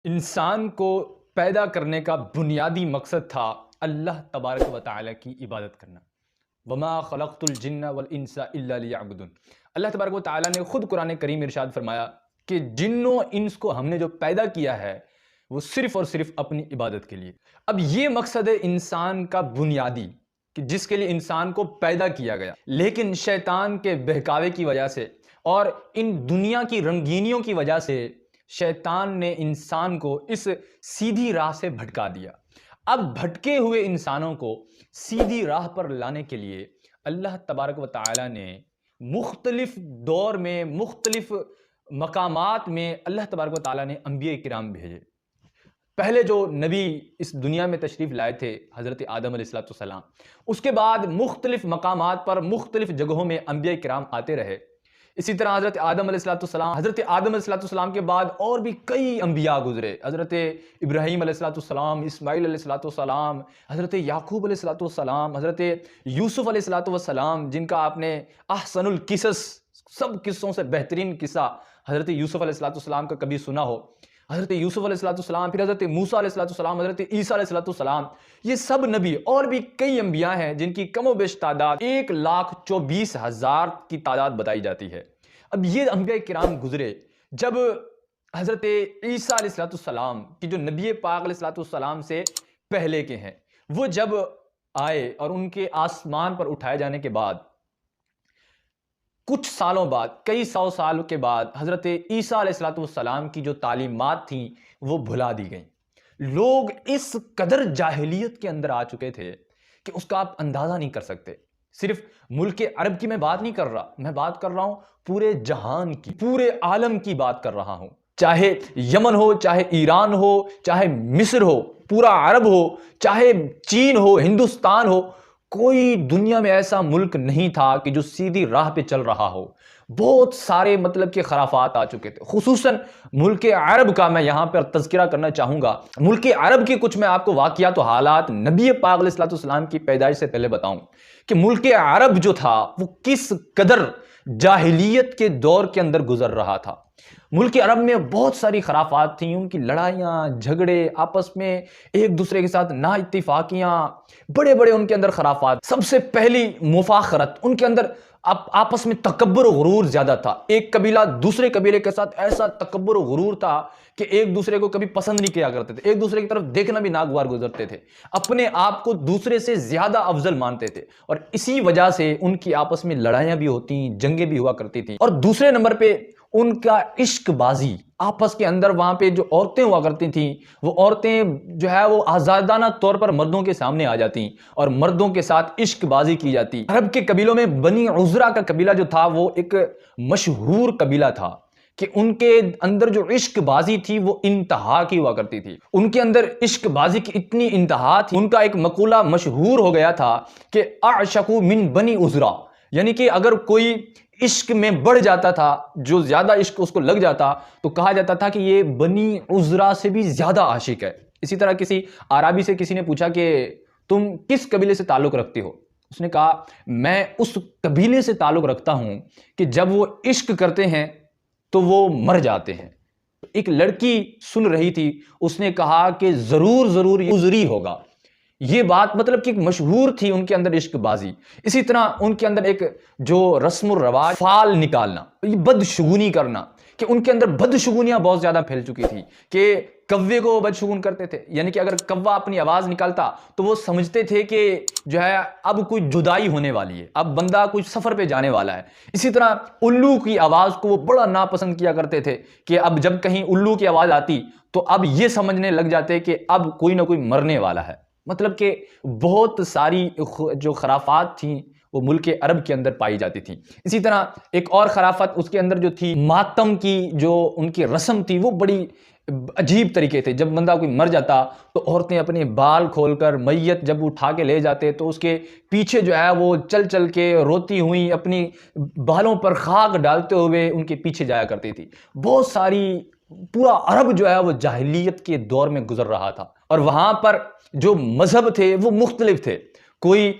انسان کو پیدا کرنے کا بنیادی مقصد تھا اللہ تبارک و تعالیٰ کی عبادت کرنا۔ وما خلقت الجن والانس الا لیعبدون۔ اللہ تبارک و تعالیٰ نے خود قرآن کریم میں ارشاد فرمایا کہ جن و انس کو ہم نے جو پیدا کیا ہے وہ صرف اور صرف اپنی عبادت کے لیے۔ اب یہ مقصد ہے انسان کا بنیادی کہ جس کے لیے انسان کو پیدا کیا گیا، لیکن شیطان کے بہکاوے کی وجہ سے اور ان دنیا کی رنگینیوں کی وجہ سے شیطان نے انسان کو اس سیدھی راہ سے بھٹکا دیا۔ اب بھٹکے ہوئے انسانوں کو سیدھی راہ پر لانے کے لیے اللہ تبارک و تعالی نے مختلف دور میں مختلف مقامات میں اللہ تبارک و تعالی نے انبیاء کرام بھیجے۔ پہلے جو نبی اس دنیا میں تشریف لائے تھے حضرت آدم علیہ السلام، اس کے بعد مختلف مقامات پر مختلف جگہوں میں انبیاء کرام آتے رہے۔ اسی طرح حضرت آدم علیہ السلام کے بعد اور بھی کئی انبیاء گزرے۔ حضرت ابراہیم علیہ السلام، اسماعیل علیہ السلام، حضرت یعقوب علیہ السلام، حضرت یوسف علیہ السلام، جن کا آپ نے احسن القصص، سب قصوں سے بہترین قصہ حضرت یوسف علیہ السلام کا کبھی سنا ہو۔ حضرت یوسف علیہ السلام، پھر حضرت موسیٰ علیہ السلام، حضرت عیسیٰ علیہ السلام، یہ سب نبی اور بھی کئی انبیاء ہیں جن کی کم و بیش تعداد 1,24,000 کی تعداد بتائی جاتی ہے۔ اب یہ انبیاء کرام گزرے۔ جب حضرت عیسیٰ علیہ السلام کی جو نبی پاک علیہ السلام سے پہلے کے ہیں، وہ جب آئے اور ان کے آسمان پر اٹھائے جانے کے بعد کچھ سالوں بعد، کئی سو سال کے بعد، حضرت عیسیٰ علیہ السلام کی جو تعلیمات تھیں وہ بھلا دی گئیں۔ لوگ اس قدر جاہلیت کے اندر آ چکے تھے کہ اس کا آپ اندازہ نہیں کر سکتے۔ صرف ملک عرب کی میں بات نہیں کر رہا، میں بات کر رہا ہوں پورے جہان کی، پورے عالم کی بات کر رہا ہوں۔ چاہے یمن ہو، چاہے ایران ہو، چاہے مصر ہو، پورا عرب ہو، چاہے چین ہو، ہندوستان ہو، کوئی دنیا میں ایسا ملک نہیں تھا کہ جو سیدھی راہ پہ چل رہا ہو۔ بہت سارے مطلب کہ خرافات آ چکے تھے۔ خصوصاً ملک عرب کا میں یہاں پر تذکرہ کرنا چاہوں گا۔ ملک عرب کے کچھ میں آپ کو واقعات و حالات نبی پاک علیہ السلام کی پیدائش سے پہلے بتاؤں کہ ملک عرب جو تھا وہ کس قدر جاہلیت کے دور کے اندر گزر رہا تھا۔ ملک عرب میں بہت ساری خرافات تھیں، ان کی لڑائیاں، جھگڑے، آپس میں ایک دوسرے کے ساتھ نا اتفاقیاں، بڑے بڑے ان کے اندر خرافات۔ سب سے پہلی مفاخرت، ان کے اندر آپس میں تکبر و غرور زیادہ تھا۔ ایک قبیلہ دوسرے قبیلے کے ساتھ ایسا تکبر و غرور تھا کہ ایک دوسرے کو کبھی پسند نہیں کیا کرتے تھے، ایک دوسرے کی طرف دیکھنا بھی ناگوار گزرتے تھے، اپنے آپ کو دوسرے سے زیادہ افضل مانتے تھے، اور اسی وجہ سے ان کی آپس میں لڑائیاں بھی ہوتی، جنگیں بھی ہوا کرتی تھیں۔ اور دوسرے نمبر پہ ان کا عشق بازی، آپس کے اندر وہاں پہ جو عورتیں ہوا کرتی تھیں، وہ عورتیں جو ہے وہ آزادانہ طور پر مردوں کے سامنے آ جاتی اور مردوں کے ساتھ عشق بازی کی جاتی۔ عرب کے قبیلوں میں بنی عذرا کا قبیلہ جو تھا وہ ایک مشہور قبیلہ تھا کہ ان کے اندر جو عشق بازی تھی وہ انتہا کی ہوا کرتی تھی۔ ان کے اندر عشق بازی کی اتنی انتہا تھی، ان کا ایک مقولہ مشہور ہو گیا تھا کہ اعشقوا من بنی عذرا، یعنی کہ اگر کوئی عشق میں بڑھ جاتا تھا، جو زیادہ عشق اس کو لگ جاتا تو کہا جاتا تھا کہ یہ بنی عذرا سے بھی زیادہ عاشق ہے۔ اسی طرح کسی عربی سے کسی نے پوچھا کہ تم کس قبیلے سے تعلق رکھتے ہو؟ اس نے کہا میں اس قبیلے سے تعلق رکھتا ہوں کہ جب وہ عشق کرتے ہیں تو وہ مر جاتے ہیں۔ ایک لڑکی سن رہی تھی، اس نے کہا کہ ضرور یہ عذری ہوگا۔ یہ بات مطلب کہ مشہور تھی ان کے اندر عشق بازی۔ اسی طرح ان کے اندر ایک جو رسم و رواج، فال نکالنا، بدشگونی کرنا، کہ ان کے اندر بدشگونیاں بہت زیادہ پھیل چکی تھی کہ کوے کو بدشگون کرتے تھے، یعنی کہ اگر کوا اپنی آواز نکالتا تو وہ سمجھتے تھے کہ جو ہے اب کوئی جدائی ہونے والی ہے، اب بندہ کوئی سفر پہ جانے والا ہے۔ اسی طرح الو کی آواز کو وہ بڑا ناپسند کیا کرتے تھے کہ اب جب کہیں الو کی آواز آتی تو اب یہ سمجھنے لگ جاتے کہ اب کوئی نہ کوئی مرنے والا ہے۔ مطلب کہ بہت ساری جو خرافات تھیں وہ ملک عرب کے اندر پائی جاتی تھی۔ اسی طرح ایک اور خرافت اس کے اندر جو تھی، ماتم کی جو ان کی رسم تھی وہ بڑی عجیب طریقے تھے۔ جب بندہ کوئی مر جاتا تو عورتیں اپنے بال کھول کر میت جب اٹھا کے لے جاتے تو اس کے پیچھے جو ہے وہ چل چل کے روتی ہوئی اپنی بالوں پر خاک ڈالتے ہوئے ان کے پیچھے جایا کرتی تھی۔ بہت ساری، پورا عرب جو ہے وہ جاہلیت کے دور میں گزر رہا تھا، اور وہاں پر جو مذہب تھے وہ مختلف تھے۔ کوئی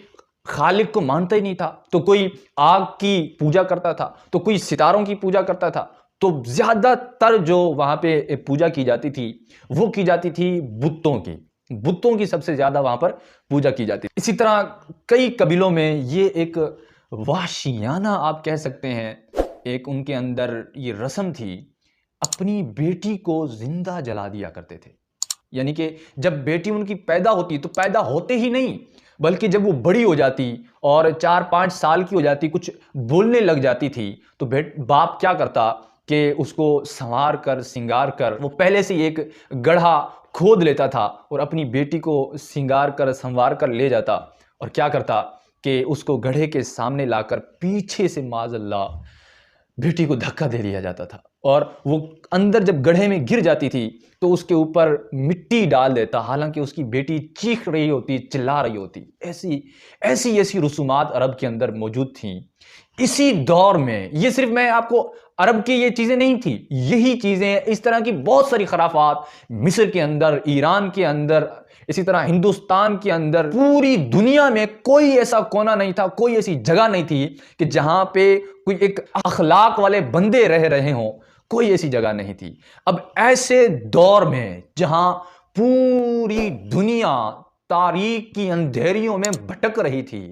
خالق کو مانتا ہی نہیں تھا، تو کوئی آگ کی پوجا کرتا تھا، تو کوئی ستاروں کی پوجا کرتا تھا، تو زیادہ تر جو وہاں پہ پوجا کی جاتی تھی وہ کی جاتی تھی بتوں کی سب سے زیادہ وہاں پر پوجا کی جاتی تھی۔ اسی طرح کئی قبیلوں میں یہ ایک وحشیانہ آپ کہہ سکتے ہیں ایک ان کے اندر یہ رسم تھی، اپنی بیٹی کو زندہ جلا دیا کرتے تھے۔ یعنی کہ جب بیٹی ان کی پیدا ہوتی تو پیدا ہوتے ہی نہیں بلکہ جب وہ بڑی ہو جاتی اور 4-5 سال کی ہو جاتی، کچھ بولنے لگ جاتی تھی، تو باپ کیا کرتا کہ اس کو سنوار کر سنگار کر وہ پہلے سے ایک گڑھا کھود لیتا تھا اور اپنی بیٹی کو سنگار کر سنوار کر لے جاتا اور کیا کرتا کہ اس کو گڑھے کے سامنے لا کر پیچھے سے معاذ اللہ بیٹی کو دھکا دے دیا جاتا تھا، اور وہ اندر جب گڑھے میں گر جاتی تھی تو اس کے اوپر مٹی ڈال دیتا، حالانکہ اس کی بیٹی چیخ رہی ہوتی، چلا رہی ہوتی۔ ایسی رسومات عرب کے اندر موجود تھیں۔ اسی دور میں یہ صرف میں آپ کو عرب کی یہ چیزیں نہیں تھیں، یہی چیزیں اس طرح کی بہت ساری خرافات مصر کے اندر، ایران کے اندر، اسی طرح ہندوستان کے اندر، پوری دنیا میں کوئی ایسا کونا نہیں تھا، کوئی ایسی جگہ نہیں تھی کہ جہاں پہ کوئی ایک اخلاق والے بندے رہ رہے ہوں، کوئی ایسی جگہ نہیں تھی۔ اب ایسے دور میں جہاں پوری دنیا تاریک کی اندھیریوں میں بھٹک رہی تھی،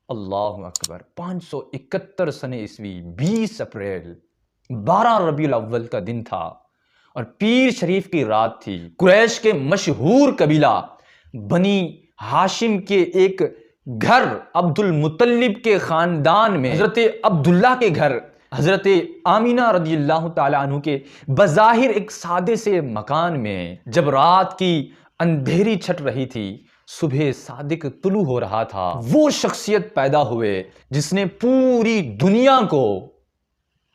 اللہ اکبر، 571 سنہ عیسوی 20 اپریل 12 ربیع الاول کا دن تھا اور پیر شریف کی رات تھی۔ قریش کے مشہور قبیلہ بنی ہاشم کے ایک گھر عبد المطلب کے خاندان میں، حضرت عبداللہ کے گھر حضرت آمینہ رضی اللہ تعالیٰ عنہ کے بظاہر ایک سادے سے مکان میں جب رات کی اندھیری چھٹ رہی تھی، صبح صادق طلوع ہو رہا تھا، وہ شخصیت پیدا ہوئے جس نے پوری دنیا کو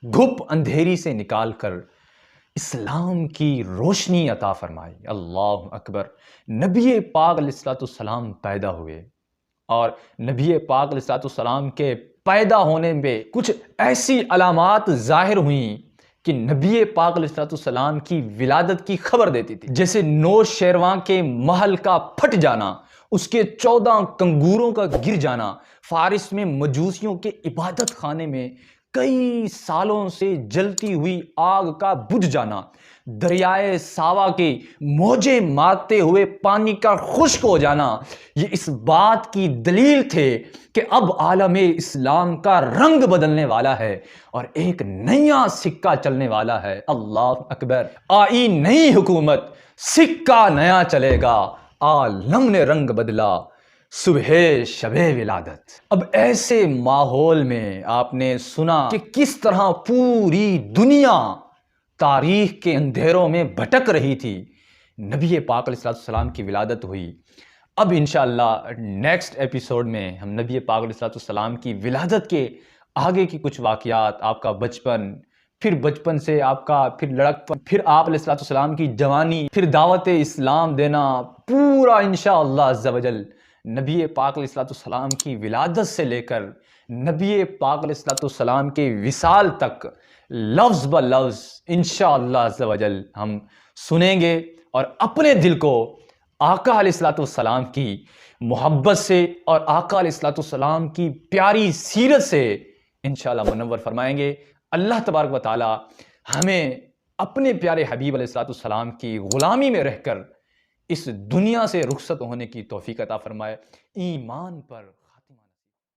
گھپ اندھیری سے نکال کر اسلام کی روشنی عطا فرمائی۔ اللہ اکبر، نبی پاک علیہ السلام پیدا ہوئے، اور نبی پاک علیہ السلام کے پیدا ہونے میں کچھ ایسی علامات ظاہر ہوئیں کہ نبی پاک علیہ السلام کی ولادت کی خبر دیتی تھی، جیسے نو شیرواں کے محل کا پھٹ جانا، اس کے 14 کنگوروں کا گر جانا، فارس میں مجوسیوں کے عبادت خانے میں کئی سالوں سے جلتی ہوئی آگ کا بجھ جانا، دریائے ساوا کے موجے مارتے ہوئے پانی کا خشک ہو جانا، یہ اس بات کی دلیل تھے کہ اب عالم اسلام کا رنگ بدلنے والا ہے اور ایک نیا سکہ چلنے والا ہے۔ اللہ اکبر، آئی نئی حکومت، سکہ نیا چلے گا، عالم نے رنگ بدلا، صبح شب ولادت۔ اب ایسے ماحول میں آپ نے سنا کہ کس طرح پوری دنیا تاریخ کے اندھیروں میں بھٹک رہی تھی، نبی پاک علیہ السلام کی ولادت ہوئی۔ اب انشاءاللہ نیکسٹ ایپیسوڈ میں ہم نبی پاک علیہ السلام کی ولادت کے آگے کی کچھ واقعات، آپ کا بچپن، پھر بچپن سے آپ کا پھر لڑکپن، پھر آپ علیہ السلام کی جوانی، پھر دعوت اسلام دینا، پورا انشاءاللہ عز و جل نبی پاک علیہ السلام کی ولادت سے لے کر نبی پاک علیہ السلام کے وصال تک لفظ بہ لفظ انشاءاللہ عز و جل ہم سنیں گے، اور اپنے دل کو آقا علیہ السلام کی محبت سے اور آقا علیہ السلام کی پیاری سیرت سے انشاءاللہ منور فرمائیں گے۔ اللہ تبارک و تعالی ہمیں اپنے پیارے حبیب علیہ السلام کی غلامی میں رہ کر اس دنیا سے رخصت ہونے کی توفیق عطا فرمائے۔ ایمان پر